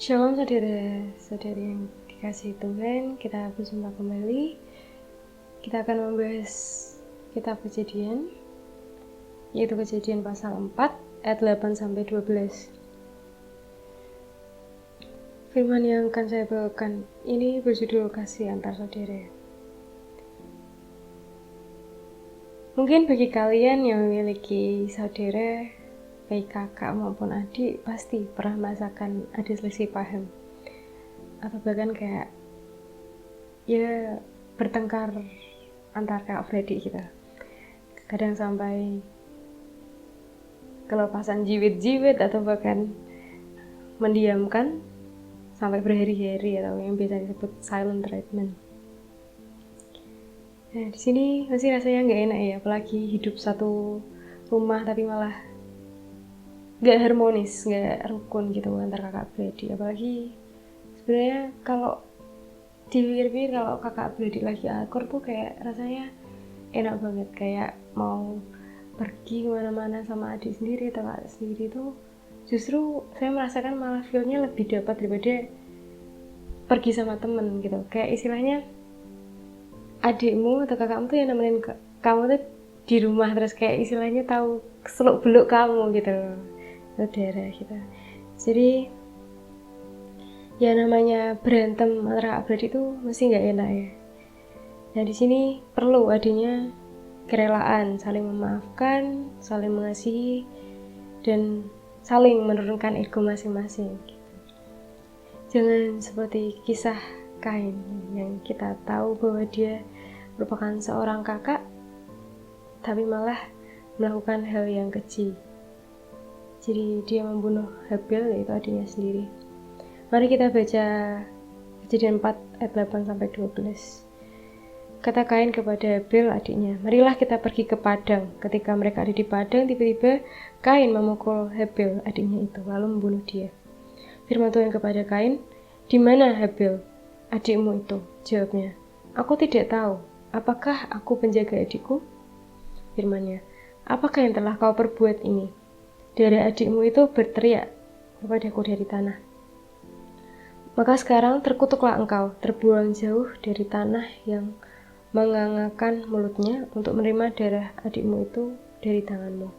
Shalom saudara-saudari yang dikasihi Tuhan, kita berjumpa kembali. Kita akan membahas kitab Kejadian, yaitu Kejadian pasal 4 ayat 8-12. Firman yang akan saya bawakan ini berjudul kasih antar saudara. Mungkin bagi kalian yang memiliki saudara, baik kakak maupun adik, pasti pernah merasakan ada selisih paham atau bahkan kayak ya bertengkar antar kakak beradik kita. Kadang sampai kelepasan jiwit-jiwit atau bahkan mendiamkan sampai berhari-hari atau yang biasa disebut silent treatment. Nah, di sini masih rasanya nggak enak ya, apalagi hidup satu rumah tapi malah nggak harmonis, nggak rukun gitu antar kakak beradik. Apalagi sebenarnya kalau dipikir-pikir, kalau kakak beradik lagi akur tuh kayak rasanya enak banget, kayak mau pergi kemana-mana sama adik sendiri atau kakak sendiri tuh justru saya merasakan malah feel-nya lebih dapat daripada pergi sama temen gitu. Kayak istilahnya adikmu atau kakakmu tuh yang nemenin kamu tuh di rumah, terus kayak istilahnya tahu seluk beluk kamu gitu, saudara gitu. Jadi ya namanya berantem antara beradik itu mesti nggak enak ya. Nah di sini perlu adanya kerelaan, saling memaafkan, saling mengasihi, dan saling menurunkan ego masing-masing. Jangan seperti kisah Kain yang kita tahu bahwa dia merupakan seorang kakak, tapi malah melakukan hal yang keji. Jadi dia membunuh Habil, yaitu adiknya sendiri. Mari kita baca Kejadian 4 ayat 8-12. Kata Kain kepada Habil adiknya, "Marilah kita pergi ke padang." Ketika mereka ada di padang, tiba-tiba Kain memukul Habil adiknya itu, lalu membunuh dia. Firman Tuhan kepada Kain, "Di mana Habil, adikmu itu?" Jawabnya, "Aku tidak tahu. Apakah aku penjaga adikku?" Firman-Nya, "Apakah yang telah kau perbuat ini?" Darah adikmu itu berteriak kepadaku dari tanah. Maka sekarang terkutuklah engkau, terbuang jauh dari tanah yang mengangakan mulutnya untuk menerima darah adikmu itu dari tanganmu.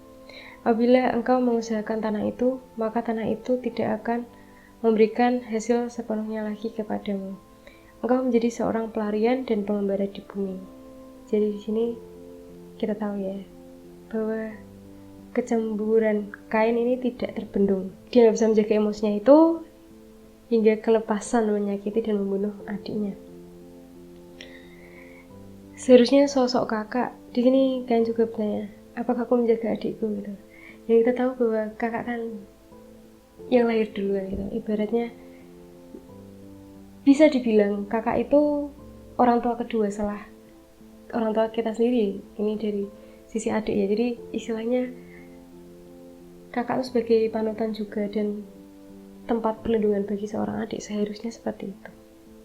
Apabila engkau mengusahakan tanah itu, maka tanah itu tidak akan memberikan hasil sepenuhnya lagi kepadamu. Engkau menjadi seorang pelarian dan pengembara di bumi. Jadi di sini kita tahu ya bahwa kecemburuan Kain ini tidak terbendung. Dia nggak bisa menjaga emosinya itu hingga kelepasan menyakiti dan membunuh adiknya. Seharusnya sosok kakak di sini kan juga bertanya, apakah aku menjaga adikku gitu. Yang kita tahu bahwa kakak kan yang lahir duluan gitu. Ibaratnya bisa dibilang kakak itu orang tua kedua setelah orang tua kita sendiri. Ini dari sisi adik ya. Jadi istilahnya kakak itu sebagai panutan juga dan tempat perlindungan bagi seorang adik, seharusnya seperti itu.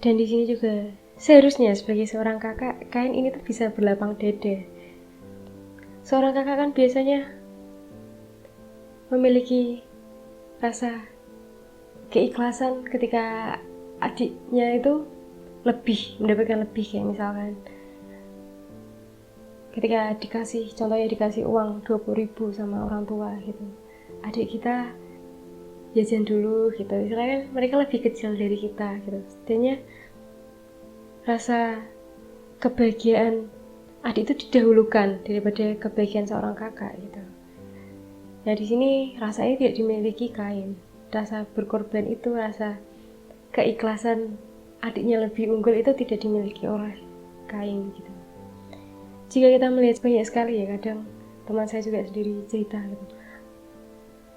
Dan di sini juga seharusnya sebagai seorang kakak, Kain ini tuh bisa berlapang dada. Seorang kakak kan biasanya memiliki rasa keikhlasan ketika adiknya itu mendapatkan lebih, kayak misalkan ketika dikasih uang 20.000 sama orang tua gitu, adik kita jajan dulu gitu, istilahnya kan mereka lebih kecil dari kita gitu. Setidaknya rasa kebahagiaan adik itu didahulukan daripada kebahagiaan seorang kakak gitu. Nah di sini rasanya tidak dimiliki Kain. Rasa berkorban itu, rasa keikhlasan adiknya lebih unggul itu tidak dimiliki oleh Kain gitu. Jika kita melihat banyak sekali ya, kadang teman saya juga sendiri cerita gitu,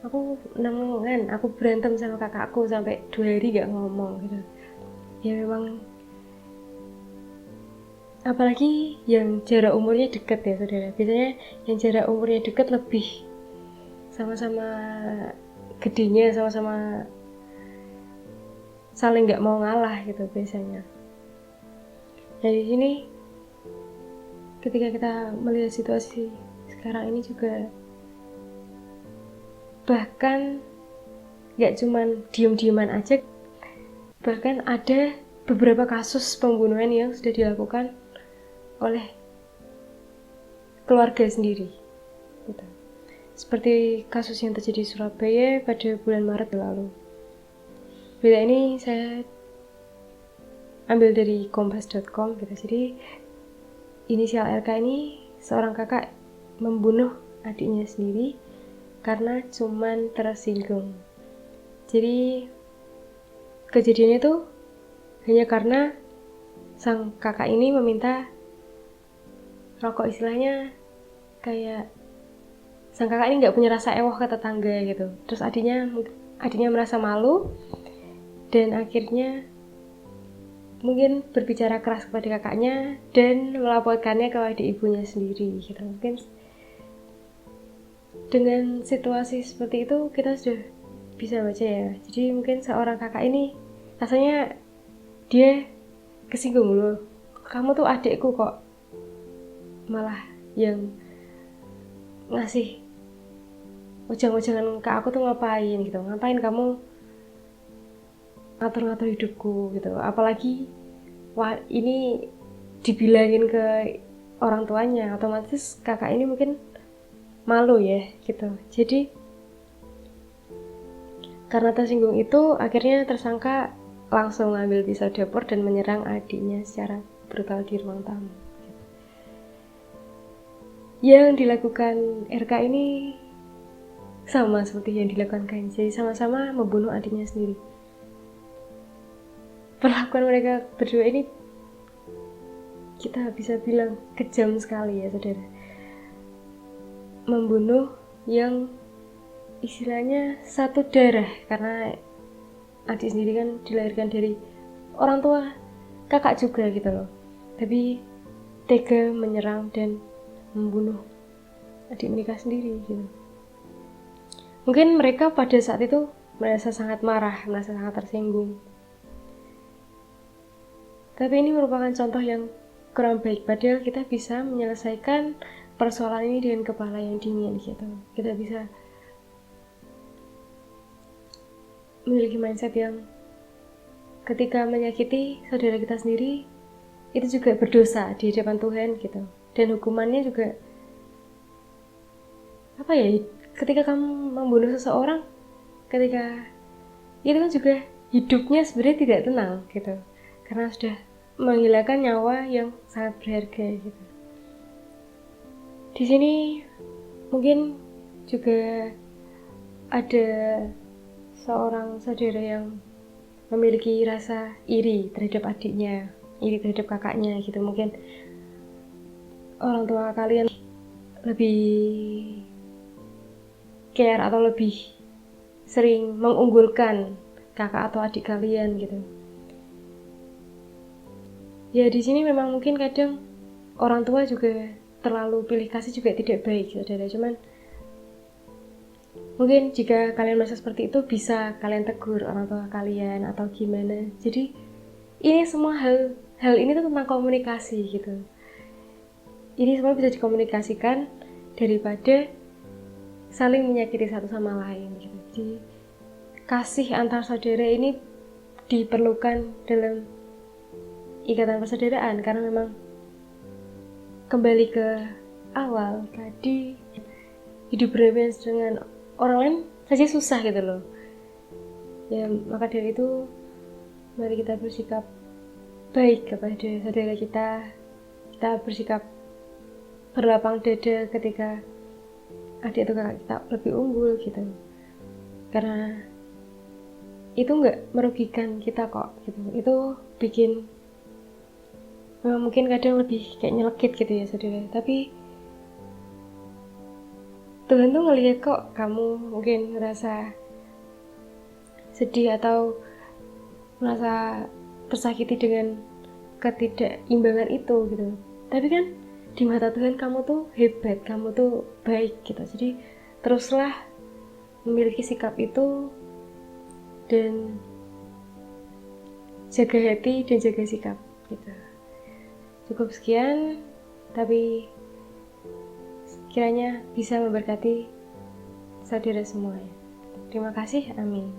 aku berantem sama kakakku sampai 2 hari gak ngomong gitu. Ya memang, apalagi yang jarak umurnya dekat ya saudara. Biasanya yang jarak umurnya dekat lebih sama-sama gedenya, sama-sama saling gak mau ngalah gitu biasanya. Nah di sini ketika kita melihat situasi sekarang ini juga, bahkan gak cuman diem-dieman aja, Bahkan ada beberapa kasus pembunuhan yang sudah dilakukan oleh keluarga sendiri gitu. Seperti kasus yang terjadi di Surabaya pada bulan Maret lalu. Berita ini saya ambil dari kompas.com gitu. Jadi inisial RK ini seorang kakak membunuh adiknya sendiri karena cuman tersinggung. Jadi kejadiannya itu hanya karena sang kakak ini meminta rokok, istilahnya kayak sang kakak ini nggak punya rasa ewoh ke tetangga gitu. Terus adiknya merasa malu dan akhirnya mungkin berbicara keras kepada kakaknya dan melaporkannya kepada ibunya sendiri gitu. Mungkin dengan situasi seperti itu kita sudah bisa baca ya. Jadi mungkin seorang kakak ini rasanya dia kesinggung loh. Kamu tuh adikku kok malah yang ngasih ujang-ujangan ke aku tuh ngapain gitu. Ngapain kamu ngatur-ngatur hidupku gitu. Apalagi ini dibilangin ke orang tuanya, otomatis kakak ini mungkin malu ya gitu. Jadi karena tersinggung itu akhirnya tersangka langsung ngambil pisau dapur dan menyerang adiknya secara brutal di ruang tamu. Yang dilakukan RK ini sama seperti yang dilakukan KN, jadi sama-sama membunuh adiknya sendiri. Perlakuan mereka berdua ini kita bisa bilang kejam sekali ya saudara. Membunuh yang istilahnya satu darah, karena adik sendiri kan dilahirkan dari orang tua kakak juga gitu loh, tapi tega menyerang dan membunuh adik mereka sendiri gitu. Mungkin mereka pada saat itu merasa sangat marah, merasa sangat tersinggung, tapi ini merupakan contoh yang kurang baik. Padahal kita bisa menyelesaikan persoalan ini dengan kepala yang dingin gitu. Kita bisa memiliki mindset yang ketika menyakiti saudara kita sendiri itu juga berdosa di hadapan Tuhan gitu. Dan hukumannya juga apa ya, ketika kamu membunuh seseorang, ketika itu kan juga hidupnya sebenarnya tidak tenang gitu, karena sudah menghilangkan nyawa yang sangat berharga gitu. Di sini mungkin juga ada seorang saudara yang memiliki rasa iri terhadap adiknya, iri terhadap kakaknya gitu. Mungkin orang tua kalian lebih care atau lebih sering mengunggulkan kakak atau adik kalian gitu. Ya di sini memang mungkin kadang orang tua juga terlalu pilih kasih juga tidak baik saudara. Cuman mungkin jika kalian merasa seperti itu bisa kalian tegur orang tua kalian atau gimana. Jadi ini semua hal ini tuh tentang komunikasi gitu. Ini semua bisa dikomunikasikan daripada saling menyakiti satu sama lain gitu. Jadi kasih antar saudara ini diperlukan dalam ikatan persaudaraan, karena memang kembali ke awal tadi, hidup berdampingan dengan orang lain saja susah gitu loh ya. Maka dari itu mari kita bersikap baik kepada saudara kita bersikap berlapang dada ketika adik atau kakak kita lebih unggul gitu, karena itu nggak merugikan kita kok gitu. Itu bikin mungkin kadang lebih kayak nyelekit gitu ya saudara, tapi Tuhan tuh ngelihat kok kamu mungkin ngerasa sedih atau merasa tersakiti dengan ketidakimbangan itu gitu. Tapi kan di mata Tuhan kamu tuh hebat, kamu tuh baik gitu. Jadi teruslah memiliki sikap itu dan jaga hati dan jaga sikap gitu. Cukup sekian, tapi kiranya bisa memberkati saudara semua ya. Terima kasih, amin.